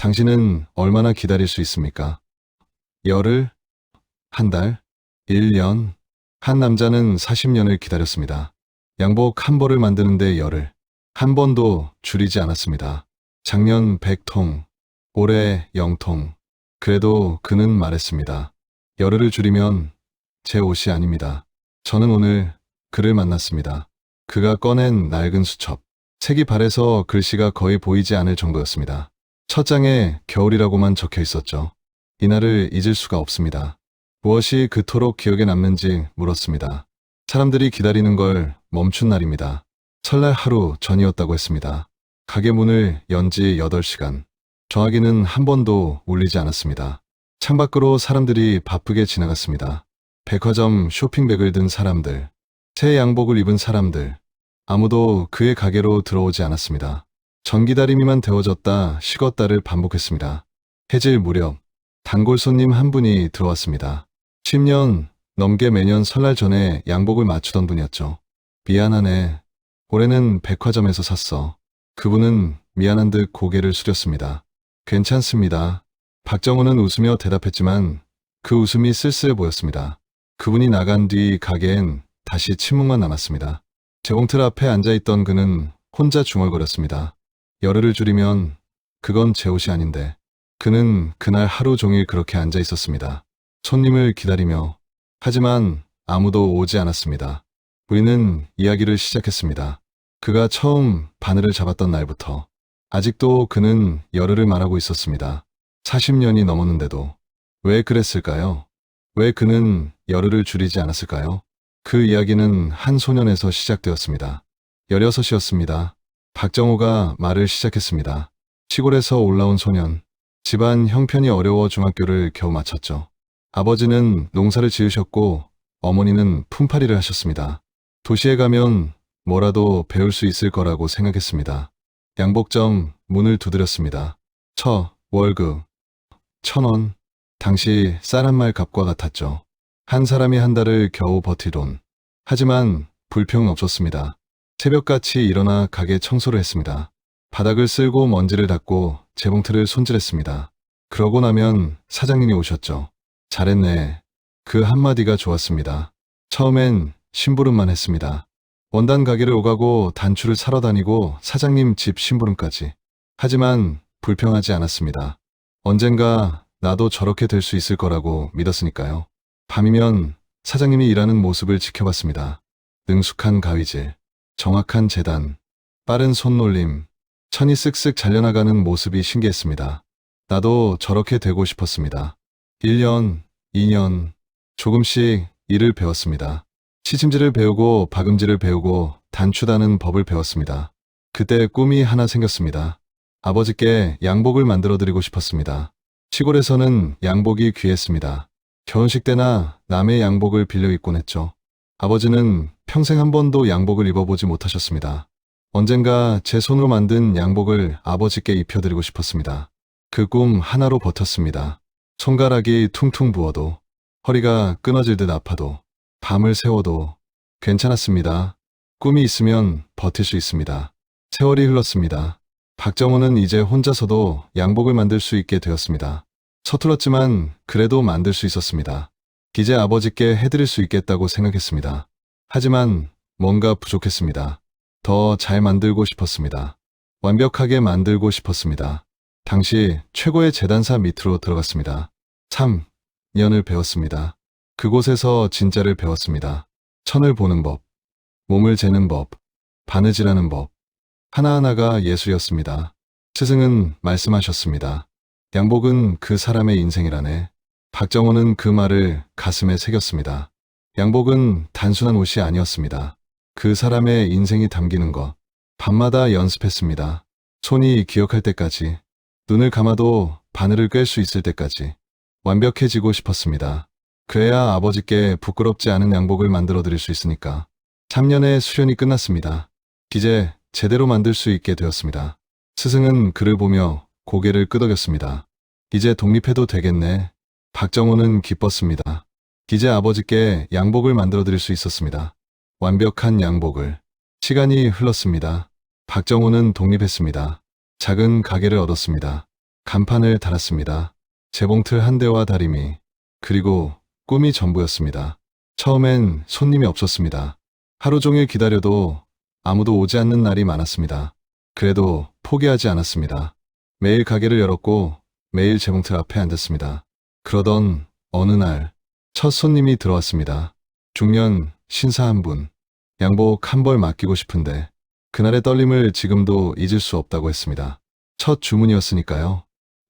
당신은 얼마나 기다릴 수 있습니까? 열흘? 한 달? 1년? 한 남자는 40년을 기다렸습니다. 양복 한 벌을 만드는데 열흘. 한 번도 줄이지 않았습니다. 작년 100통, 올해 0통. 그래도 그는 말했습니다. 열흘을 줄이면 제 옷이 아닙니다. 저는 오늘 그를 만났습니다. 그가 꺼낸 낡은 수첩. 색이 바래서 글씨가 거의 보이지 않을 정도였습니다. 첫 장에 겨울이라고만 적혀 있었죠. 이날을 잊을 수가 없습니다. 무엇이 그토록 기억에 남는지 물었습니다. 사람들이 기다리는 걸 멈춘 날입니다. 설날 하루 전이었다고 했습니다. 가게 문을 연 지 8시간. 전화기는 한 번도 울리지 않았습니다. 창밖으로 사람들이 바쁘게 지나갔습니다. 백화점 쇼핑백을 든 사람들, 새 양복을 입은 사람들, 아무도 그의 가게로 들어오지 않았습니다. 전기다리미만 데워졌다 식었다를 반복했습니다. 해질 무렵 단골 손님 한 분이 들어왔습니다. 10년 넘게 매년 설날 전에 양복을 맞추던 분이었죠. 미안하네. 올해는 백화점에서 샀어. 그분은 미안한 듯 고개를 숙였습니다. 괜찮습니다. 박정호는 웃으며 대답했지만 그 웃음이 쓸쓸해 보였습니다. 그분이 나간 뒤 가게엔 다시 침묵만 남았습니다. 재봉틀 앞에 앉아있던 그는 혼자 중얼거렸습니다. 열흘을 줄이면 그건 제 옷이 아닌데. 그는 그날 하루 종일 그렇게 앉아 있었습니다. 손님을 기다리며. 하지만 아무도 오지 않았습니다. 우리는 이야기를 시작했습니다. 그가 처음 바늘을 잡았던 날부터. 아직도 그는 열흘을 말하고 있었습니다. 40년이 넘었는데도. 왜 그랬을까요? 왜 그는 열흘을 줄이지 않았을까요? 그 이야기는 한 소년에서 시작되었습니다. 16이었습니다. 박정호가 말을 시작했습니다. 시골에서 올라온 소년. 집안 형편이 어려워 중학교를 겨우 마쳤죠. 아버지는 농사를 지으셨고 어머니는 품팔이를 하셨습니다. 도시에 가면 뭐라도 배울 수 있을 거라고 생각했습니다. 양복점 문을 두드렸습니다. 월급 1,000원. 당시 쌀 한 말 값과 같았죠. 한 사람이 한 달을 겨우 버틸 돈. 하지만 불평은 없었습니다. 새벽같이 일어나 가게 청소를 했습니다. 바닥을 쓸고 먼지를 닦고 재봉틀을 손질했습니다. 그러고 나면 사장님이 오셨죠. 잘했네. 그 한마디가 좋았습니다. 처음엔 심부름만 했습니다. 원단 가게를 오가고 단추를 사러 다니고 사장님 집 심부름까지. 하지만 불평하지 않았습니다. 언젠가 나도 저렇게 될 수 있을 거라고 믿었으니까요. 밤이면 사장님이 일하는 모습을 지켜봤습니다. 능숙한 가위질, 정확한 재단, 빠른 손놀림, 천이 쓱쓱 잘려나가는 모습이 신기했습니다. 나도 저렇게 되고 싶었습니다. 1년, 2년, 조금씩 일을 배웠습니다. 시침질을 배우고 박음질을 배우고 단추다는 법을 배웠습니다. 그때 꿈이 하나 생겼습니다. 아버지께 양복을 만들어드리고 싶었습니다. 시골에서는 양복이 귀했습니다. 결혼식 때나 남의 양복을 빌려 입곤 했죠. 아버지는 평생 한 번도 양복을 입어보지 못하셨습니다. 언젠가 제 손으로 만든 양복을 아버지께 입혀드리고 싶었습니다. 그 꿈 하나로 버텼습니다. 손가락이 퉁퉁 부어도, 허리가 끊어질 듯 아파도, 밤을 새워도 괜찮았습니다. 꿈이 있으면 버틸 수 있습니다. 세월이 흘렀습니다. 박정호는 이제 혼자서도 양복을 만들 수 있게 되었습니다. 서툴렀지만 그래도 만들 수 있었습니다. 이제 아버지께 해드릴 수 있겠다고 생각했습니다. 하지만 뭔가 부족했습니다. 더 잘 만들고 싶었습니다. 완벽하게 만들고 싶었습니다. 당시 최고의 재단사 밑으로 들어갔습니다. 3년을 배웠습니다. 그곳에서 진짜를 배웠습니다. 천을 보는 법, 몸을 재는 법, 바느질하는 법. 하나하나가 예술이었습니다. 스승은 말씀하셨습니다. 양복은 그 사람의 인생이라네. 박정호는 그 말을 가슴에 새겼습니다. 양복은 단순한 옷이 아니었습니다. 그 사람의 인생이 담기는 것. 밤마다 연습했습니다. 손이 기억할 때까지, 눈을 감아도 바늘을 꿰 수 있을 때까지 완벽해지고 싶었습니다. 그래야 아버지께 부끄럽지 않은 양복을 만들어 드릴 수 있으니까. 3년의 수련이 끝났습니다. 이제 제대로 만들 수 있게 되었습니다. 스승은 그를 보며 고개를 끄덕였습니다. 이제 독립해도 되겠네. 박정호는 기뻤습니다. 이제 아버지께 양복을 만들어 드릴 수 있었습니다. 완벽한 양복을. 시간이 흘렀습니다. 박정호는 독립했습니다. 작은 가게를 얻었습니다. 간판을 달았습니다. 재봉틀 한 대와 다리미, 그리고 꿈이 전부였습니다. 처음엔 손님이 없었습니다. 하루 종일 기다려도 아무도 오지 않는 날이 많았습니다. 그래도 포기하지 않았습니다. 매일 가게를 열었고 매일 재봉틀 앞에 앉았습니다. 그러던 어느 날 첫 손님이 들어왔습니다. 중년 신사 한 분. 양복 한 벌 맡기고 싶은데 그날의 떨림을 지금도 잊을 수 없다고 했습니다. 첫 주문이었으니까요.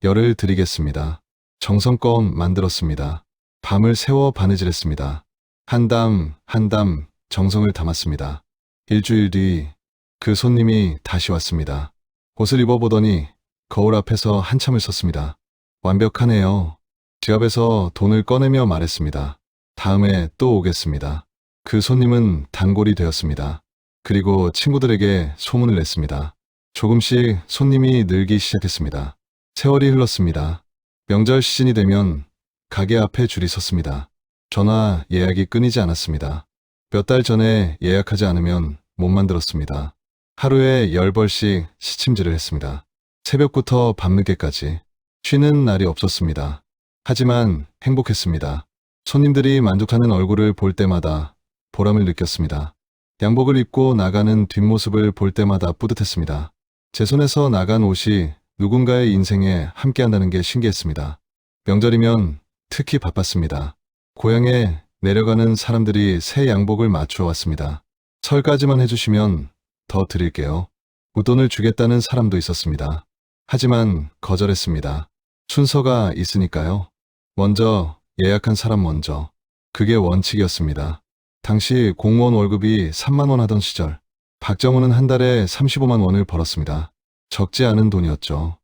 열을 드리겠습니다. 정성껏 만들었습니다. 밤을 새워 바느질했습니다. 한 땀 한 땀 정성을 담았습니다. 일주일 뒤 그 손님이 다시 왔습니다. 옷을 입어보더니 거울 앞에서 한참을 섰습니다. 완벽하네요. 지갑에서 돈을 꺼내며 말했습니다. 다음에 또 오겠습니다. 그 손님은 단골이 되었습니다. 그리고 친구들에게 소문을 냈습니다. 조금씩 손님이 늘기 시작했습니다. 세월이 흘렀습니다. 명절 시즌이 되면 가게 앞에 줄이 섰습니다. 전화 예약이 끊이지 않았습니다. 몇 달 전에 예약하지 않으면 못 만들었습니다. 하루에 10벌씩 시침질을 했습니다. 새벽부터 밤늦게까지 쉬는 날이 없었습니다. 하지만 행복했습니다. 손님들이 만족하는 얼굴을 볼 때마다 보람을 느꼈습니다. 양복을 입고 나가는 뒷모습을 볼 때마다 뿌듯했습니다. 제 손에서 나간 옷이 누군가의 인생에 함께한다는 게 신기했습니다. 명절이면 특히 바빴습니다. 고향에 내려가는 사람들이 새 양복을 맞추어 왔습니다. 설까지만 해주시면 더 드릴게요. 웃돈을 주겠다는 사람도 있었습니다. 하지만 거절했습니다. 순서가 있으니까요. 먼저 예약한 사람 먼저. 그게 원칙이었습니다. 당시 공무원 월급이 3만 원 하던 시절 박정우는 한 달에 35만 원을 벌었습니다. 적지 않은 돈이었죠.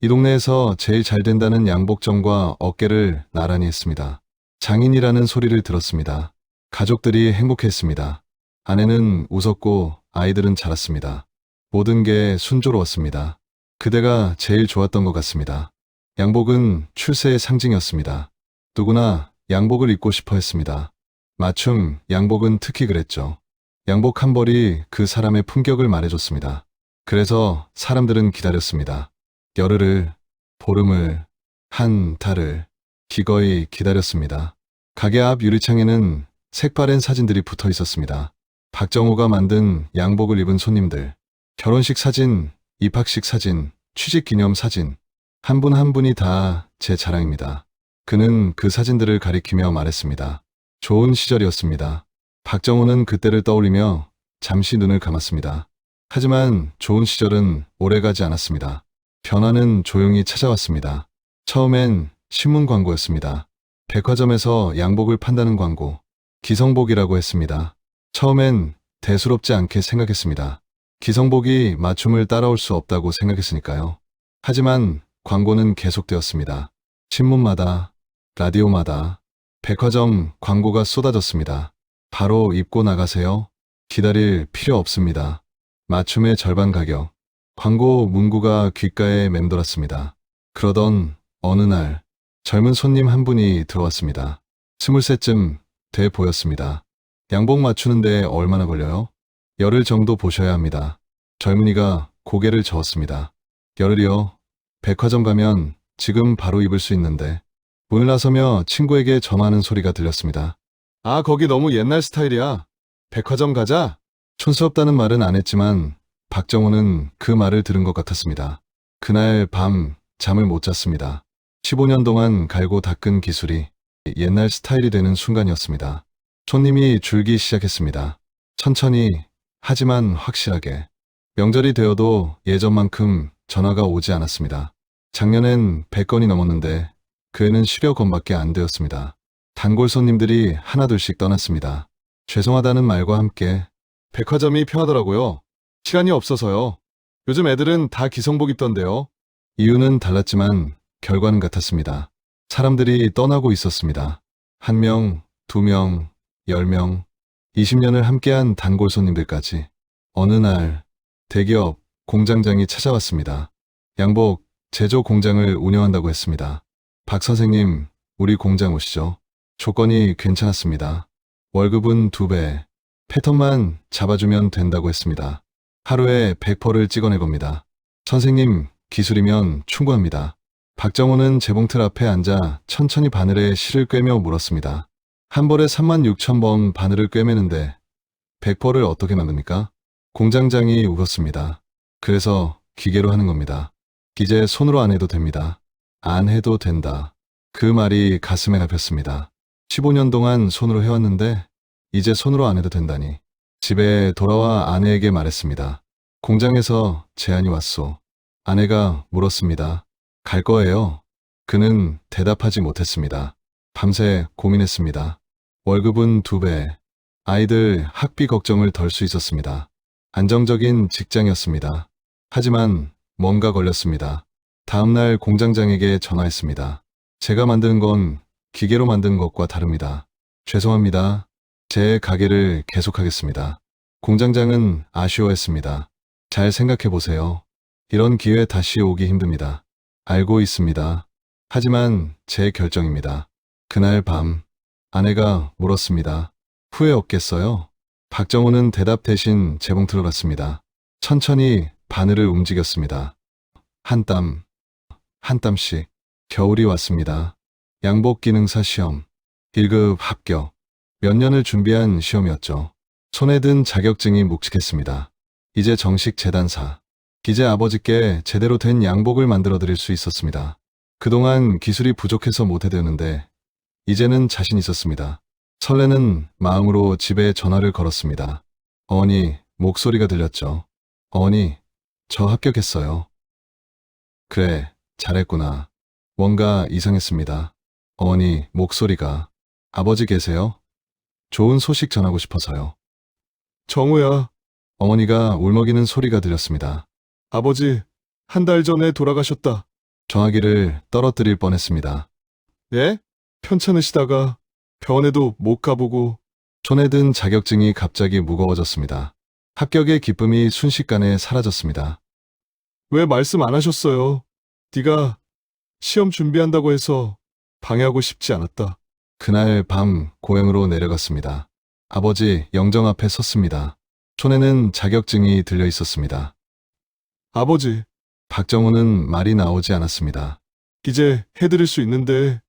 이 동네에서 제일 잘 된다는 양복점과 어깨를 나란히 했습니다. 장인이라는 소리를 들었습니다. 가족들이 행복했습니다. 아내는 웃었고 아이들은 자랐습니다. 모든 게 순조로웠습니다. 그대가 제일 좋았던 것 같습니다. 양복은 출세의 상징이었습니다. 누구나 양복을 입고 싶어 했습니다. 맞춤 양복은 특히 그랬죠. 양복 한 벌이 그 사람의 품격을 말해줬습니다. 그래서 사람들은 기다렸습니다. 열흘을, 보름을, 한 달을 기꺼이 기다렸습니다. 가게 앞 유리창에는 색바랜 사진들이 붙어 있었습니다. 박정호가 만든 양복을 입은 손님들, 결혼식 사진, 입학식 사진, 취직기념 사진, 한 분 한 분이 다 제 자랑입니다. 그는 그 사진들을 가리키며 말했습니다. 좋은 시절이었습니다. 박정호는 그때를 떠올리며 잠시 눈을 감았습니다. 하지만 좋은 시절은 오래가지 않았습니다. 변화는 조용히 찾아왔습니다. 처음엔 신문 광고였습니다. 백화점에서 양복을 판다는 광고, 기성복이라고 했습니다. 처음엔 대수롭지 않게 생각했습니다. 기성복이 맞춤을 따라올 수 없다고 생각했으니까요. 하지만 광고는 계속되었습니다. 신문마다, 라디오마다, 백화점 광고가 쏟아졌습니다. 바로 입고 나가세요. 기다릴 필요 없습니다. 맞춤의 절반 가격. 광고 문구가 귓가에 맴돌았습니다. 그러던 어느 날 젊은 손님 한 분이 들어왔습니다. 20세쯤 돼 보였습니다. 양복 맞추는데 얼마나 걸려요? 열흘 정도 보셔야 합니다. 젊은이가 고개를 저었습니다. 열흘이요? 백화점 가면 지금 바로 입을 수 있는데. 문을 나서며 친구에게 전화하는 소리가 들렸습니다. 아, 거기 너무 옛날 스타일이야. 백화점 가자. 촌스럽다는 말은 안 했지만 박정호는 그 말을 들은 것 같았습니다. 그날 밤 잠을 못 잤습니다. 15년 동안 갈고 닦은 기술이 옛날 스타일이 되는 순간이었습니다. 손님이 줄기 시작했습니다. 천천히 하지만 확실하게. 명절이 되어도 예전만큼 전화가 오지 않았습니다. 작년엔 100건이 넘었는데 그 해는 10여 건밖에 안 되었습니다. 단골 손님들이 하나둘씩 떠났습니다. 죄송하다는 말과 함께 백화점이 편하더라고요. 시간이 없어서요. 요즘 애들은 다 기성복 입던데요. 이유는 달랐지만 결과는 같았습니다. 사람들이 떠나고 있었습니다. 1명, 2명, 10명, 20년을 함께한 단골 손님들까지. 어느 날 대기업 공장장이 찾아왔습니다. 양복 제조 공장을 운영한다고 했습니다. 박 선생님, 우리 공장 오시죠. 조건이 괜찮았습니다. 월급은 2배, 패턴만 잡아주면 된다고 했습니다. 하루에 100벌을 찍어낼 겁니다. 선생님, 기술이면 충분합니다. 박정호는 재봉틀 앞에 앉아 천천히 바늘에 실을 꿰며 물었습니다. 한 벌에 36,000번 바늘을 꿰매는데 100벌을 어떻게 만듭니까? 공장장이 울었습니다. 그래서 기계로 하는 겁니다. 이제 손으로 안 해도 됩니다. 안 해도 된다. 그 말이 가슴에 잡혔습니다. 15년 동안 손으로 해왔는데 이제 손으로 안 해도 된다니. 집에 돌아와 아내에게 말했습니다. 공장에서 제안이 왔소. 아내가 물었습니다. 갈 거예요? 그는 대답하지 못했습니다. 밤새 고민했습니다. 월급은 2배. 아이들 학비 걱정을 덜 수 있었습니다. 안정적인 직장이었습니다. 하지만 뭔가 걸렸습니다. 다음날 공장장에게 전화했습니다. 제가 만드는 건 기계로 만든 것과 다릅니다. 죄송합니다. 제 가게를 계속하겠습니다. 공장장은 아쉬워했습니다. 잘 생각해 보세요. 이런 기회 다시 오기 힘듭니다. 알고 있습니다. 하지만 제 결정입니다. 그날 밤 아내가 물었습니다. 후회 없겠어요? 박정호는 대답 대신 재봉틀을 갔습니다. 천천히 바늘을 움직였습니다. 한 땀, 한 땀씩. 겨울이 왔습니다. 양복 기능사 시험. 1급 합격. 몇 년을 준비한 시험이었죠. 손에 든 자격증이 묵직했습니다. 이제 정식 재단사. 이제 아버지께 제대로 된 양복을 만들어 드릴 수 있었습니다. 그동안 기술이 부족해서 못해대는데 이제는 자신 있었습니다. 설레는 마음으로 집에 전화를 걸었습니다. 어머니, 목소리가 들렸죠. 어머니, 저 합격했어요. 그래, 잘했구나. 뭔가 이상했습니다. 어머니, 목소리가. 아버지 계세요? 좋은 소식 전하고 싶어서요. 정우야. 어머니가 울먹이는 소리가 들렸습니다. 아버지, 한 달 전에 돌아가셨다. 전화기를 떨어뜨릴 뻔했습니다. 네? 편찮으시다가 병원에도 못 가보고. 손에 든 자격증이 갑자기 무거워졌습니다. 합격의 기쁨이 순식간에 사라졌습니다. 왜 말씀 안 하셨어요? 네가 시험 준비한다고 해서 방해하고 싶지 않았다. 그날 밤 고향으로 내려갔습니다. 아버지 영정 앞에 섰습니다. 손에는 자격증이 들려 있었습니다. 아버지. 박정호는 말이 나오지 않았습니다. 이제 해드릴 수 있는데.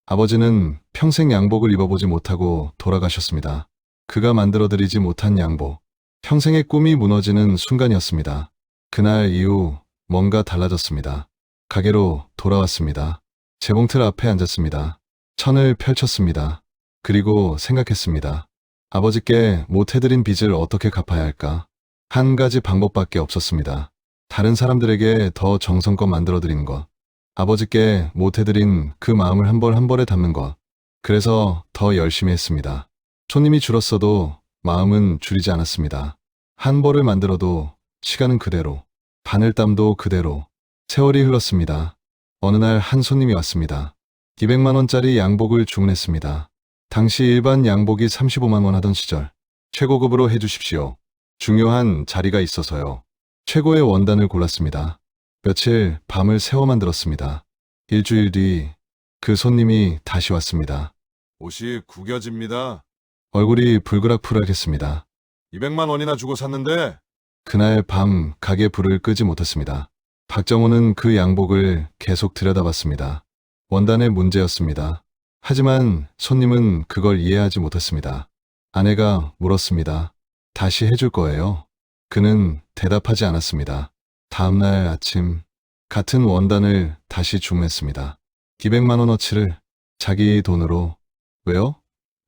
아버지는 평생 양복을 입어보지 못하고 돌아가셨습니다. 그가 만들어드리지 못한 양복. 평생의 꿈이 무너지는 순간이었습니다. 그날 이후 뭔가 달라졌습니다. 가게로 돌아왔습니다. 재봉틀 앞에 앉았습니다. 천을 펼쳤습니다. 그리고 생각했습니다. 아버지께 못해드린 빚을 어떻게 갚아야 할까? 한 가지 방법밖에 없었습니다. 다른 사람들에게 더 정성껏 만들어드리는 것. 아버지께 못해드린 그 마음을 한 벌 한 벌에 담는 것. 그래서 더 열심히 했습니다. 손님이 줄었어도 마음은 줄이지 않았습니다. 한 벌을 만들어도 시간은 그대로, 바늘땀도 그대로. 세월이 흘렀습니다. 어느 날 한 손님이 왔습니다. 200만 원짜리 양복을 주문했습니다. 당시 일반 양복이 35만 원 하던 시절. 최고급으로 해주십시오. 중요한 자리가 있어서요. 최고의 원단을 골랐습니다. 며칠 밤을 새워 만들었습니다. 일주일 뒤 그 손님이 다시 왔습니다. 옷이 구겨집니다. 얼굴이 불그락불락했습니다. 200만 원이나 주고 샀는데. 그날 밤 가게 불을 끄지 못했습니다. 박정호는 그 양복을 계속 들여다봤습니다. 원단의 문제였습니다. 하지만 손님은 그걸 이해하지 못했습니다. 아내가 물었습니다. 다시 해줄 거예요? 그는 대답하지 않았습니다. 다음날 아침 같은 원단을 다시 주문했습니다. 200만 원어치를 자기 돈으로. 왜요?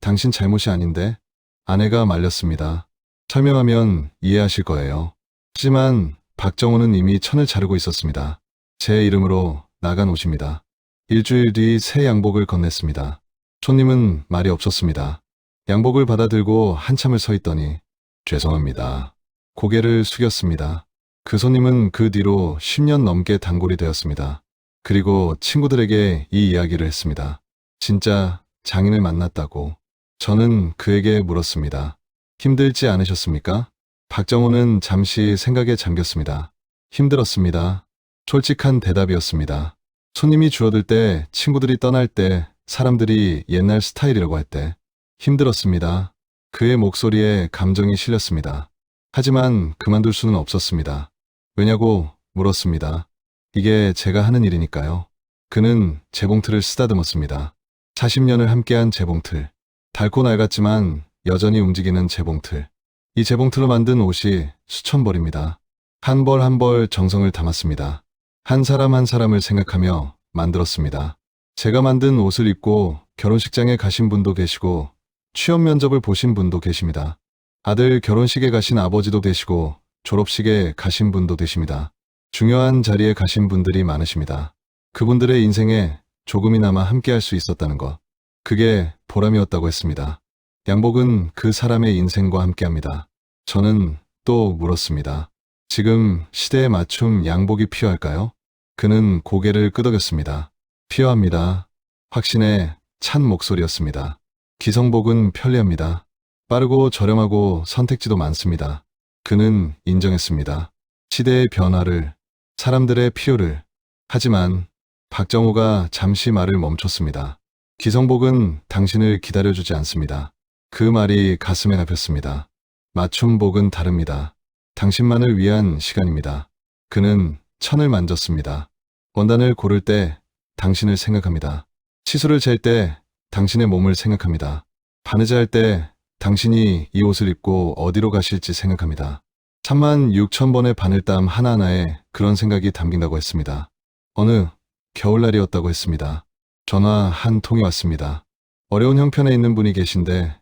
당신 잘못이 아닌데? 아내가 말렸습니다. 설명하면 이해하실 거예요. 하지만 박정호는 이미 천을 자르고 있었습니다. 제 이름으로 나간 옷입니다. 일주일 뒤 새 양복을 건넸습니다. 손님은 말이 없었습니다. 양복을 받아들고 한참을 서 있더니 죄송합니다. 고개를 숙였습니다. 그 손님은 그 뒤로 10년 넘게 단골이 되었습니다. 그리고 친구들에게 이 이야기를 했습니다. 진짜 장인을 만났다고. 저는 그에게 물었습니다. 힘들지 않으셨습니까? 박정호는 잠시 생각에 잠겼습니다. 힘들었습니다. 솔직한 대답이었습니다. 손님이 줄어들 때, 친구들이 떠날 때, 사람들이 옛날 스타일이라고 할 때 힘들었습니다. 그의 목소리에 감정이 실렸습니다. 하지만 그만둘 수는 없었습니다. 왜냐고 물었습니다. 이게 제가 하는 일이니까요. 그는 재봉틀을 쓰다듬었습니다. 40년을 함께한 재봉틀. 닳고 낡았지만 여전히 움직이는 재봉틀. 이 재봉틀로 만든 옷이 수천 벌입니다. 한 벌 한 벌 정성을 담았습니다. 한 사람 한 사람을 생각하며 만들었습니다. 제가 만든 옷을 입고 결혼식장에 가신 분도 계시고 취업 면접을 보신 분도 계십니다. 아들 결혼식에 가신 아버지도 계시고 졸업식에 가신 분도 계십니다. 중요한 자리에 가신 분들이 많으십니다. 그분들의 인생에 조금이나마 함께할 수 있었다는 것. 그게 보람이었다고 했습니다. 양복은 그 사람의 인생과 함께합니다. 저는 또 물었습니다. 지금 시대에 맞춤 양복이 필요할까요? 그는 고개를 끄덕였습니다. 필요합니다. 확신에 찬 목소리였습니다. 기성복은 편리합니다. 빠르고 저렴하고 선택지도 많습니다. 그는 인정했습니다. 시대의 변화를, 사람들의 필요를. 하지만 박정호가 잠시 말을 멈췄습니다. 기성복은 당신을 기다려주지 않습니다. 그 말이 가슴에 잡혔습니다. 맞춤복은 다릅니다. 당신만을 위한 시간입니다. 그는 천을 만졌습니다. 원단을 고를 때 당신을 생각합니다. 치수를 잴 때 당신의 몸을 생각합니다. 바느질 할 때 당신이 이 옷을 입고 어디로 가실지 생각합니다. 36,000번의 바늘땀 하나하나에 그런 생각이 담긴다고 했습니다. 어느 겨울날이었다고 했습니다. 전화 한 통이 왔습니다. 어려운 형편에 있는 분이 계신데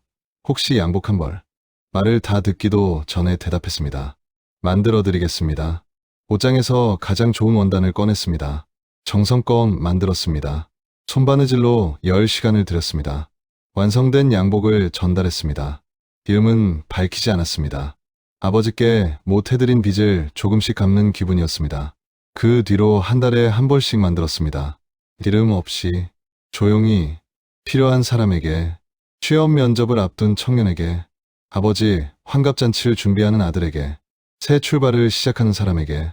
혹시 양복 한 벌? 말을 다 듣기도 전에 대답했습니다. 만들어 드리겠습니다. 옷장에서 가장 좋은 원단을 꺼냈습니다. 정성껏 만들었습니다. 손바느질로 10시간을 들였습니다. 완성된 양복을 전달했습니다. 이름은 밝히지 않았습니다. 아버지께 못해드린 빚을 조금씩 갚는 기분이었습니다. 그 뒤로 한 달에 한 벌씩 만들었습니다. 이름 없이 조용히 필요한 사람에게, 취업 면접을 앞둔 청년에게, 아버지 환갑잔치를 준비하는 아들에게, 새 출발을 시작하는 사람에게.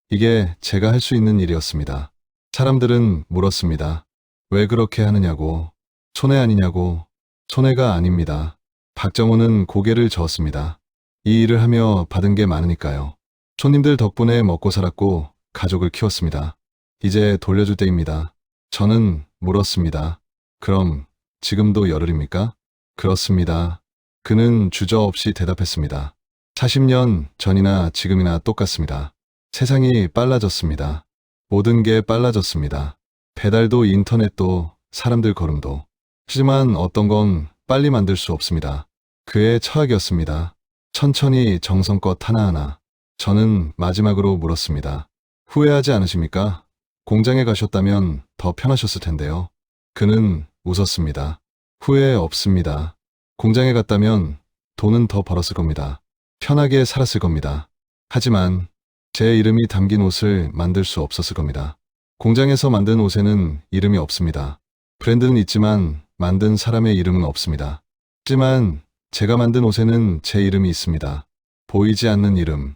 이게 제가 할 수 있는 일이었습니다. 사람들은 물었습니다. 왜 그렇게 하느냐고. 손해 아니냐고. 손해가 아닙니다. 박정호는 고개를 저었습니다. 이 일을 하며 받은 게 많으니까요. 손님들 덕분에 먹고 살았고 가족을 키웠습니다. 이제 돌려줄 때입니다. 저는 물었습니다. 그럼 지금도 열흘입니까? 그렇습니다. 그는 주저없이 대답했습니다. 40년 전이나 지금이나 똑같습니다. 세상이 빨라졌습니다. 모든 게 빨라졌습니다. 배달도 인터넷도 사람들 걸음도. 하지만 어떤 건 빨리 만들 수 없습니다. 그의 처학이었습니다. 천천히 정성껏 하나하나. 저는 마지막으로 물었습니다. 후회하지 않으십니까? 공장에 가셨다면 더 편하셨을 텐데요. 그는 웃었습니다. 후회 없습니다. 공장에 갔다면 돈은 더 벌었을 겁니다. 편하게 살았을 겁니다. 하지만 제 이름이 담긴 옷을 만들 수 없었을 겁니다. 공장에서 만든 옷에는 이름이 없습니다. 브랜드는 있지만 만든 사람의 이름은 없습니다. 하지만 제가 만든 옷에는 제 이름이 있습니다. 보이지 않는 이름,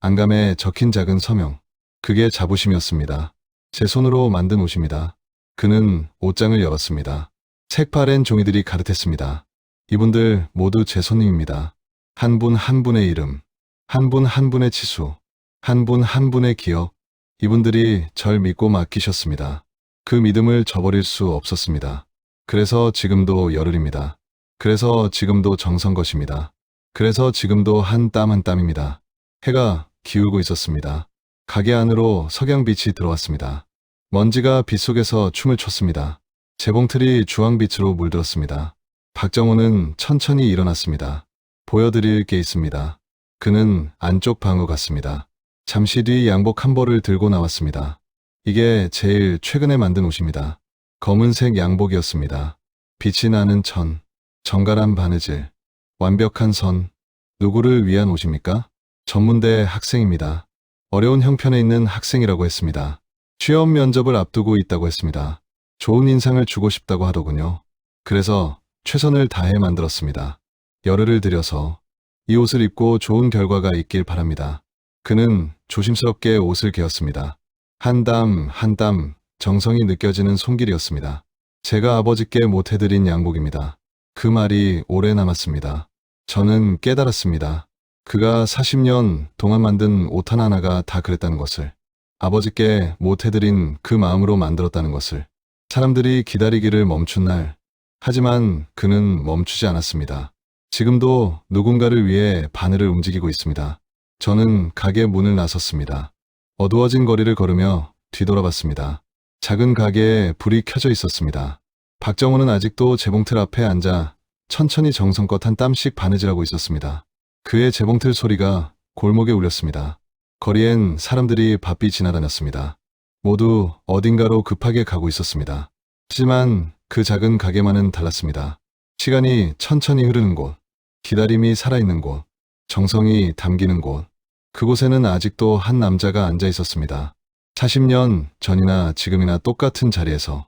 안감에 적힌 작은 서명. 그게 자부심이었습니다. 제 손으로 만든 옷입니다. 그는 옷장을 열었습니다. 색바랜 종이들이 가득했습니다. 이분들 모두 제 손님입니다. 한 분 한 분의 이름, 한 분 한 분의 치수, 한 분 한 분의 기억. 이분들이 절 믿고 맡기셨습니다. 그 믿음을 저버릴 수 없었습니다. 그래서 지금도 열흘입니다. 그래서 지금도 정성것입니다. 그래서 지금도 한 땀 한 땀입니다. 해가 기울고 있었습니다. 가게 안으로 석양빛이 들어왔습니다. 먼지가 빛 속에서 춤을 췄습니다. 재봉틀이 주황빛으로 물들었습니다. 박정호는 천천히 일어났습니다. 보여드릴 게 있습니다. 그는 안쪽 방으로 갔습니다. 잠시 뒤 양복 한 벌을 들고 나왔습니다. 이게 제일 최근에 만든 옷입니다. 검은색 양복이었습니다. 빛이 나는 천, 정갈한 바느질, 완벽한 선. 누구를 위한 옷입니까? 전문대 학생입니다. 어려운 형편에 있는 학생이라고 했습니다. 취업 면접을 앞두고 있다고 했습니다. 좋은 인상을 주고 싶다고 하더군요. 그래서 최선을 다해 만들었습니다. 열흘을 들여서 이 옷을 입고 좋은 결과가 있길 바랍니다. 그는 조심스럽게 옷을 개었습니다. 한 땀 한 땀 정성이 느껴지는 손길이었습니다. 제가 아버지께 못해드린 양복입니다. 그 말이 오래 남았습니다. 저는 깨달았습니다. 그가 40년 동안 만든 옷 하나하나가 다 그랬다는 것을. 아버지께 못해드린 그 마음으로 만들었다는 것을. 사람들이 기다리기를 멈춘 날, 하지만 그는 멈추지 않았습니다. 지금도 누군가를 위해 바늘을 움직이고 있습니다. 저는 가게 문을 나섰습니다. 어두워진 거리를 걸으며 뒤돌아봤습니다. 작은 가게에 불이 켜져 있었습니다. 박정호는 아직도 재봉틀 앞에 앉아 천천히 정성껏 한 땀씩 바느질하고 있었습니다. 그의 재봉틀 소리가 골목에 울렸습니다. 거리엔 사람들이 바삐 지나다녔습니다. 모두 어딘가로 급하게 가고 있었습니다. 하지만 그 작은 가게만은 달랐습니다. 시간이 천천히 흐르는 곳, 기다림이 살아있는 곳, 정성이 담기는 곳, 그곳에는 아직도 한 남자가 앉아 있었습니다. 40년 전이나 지금이나 똑같은 자리에서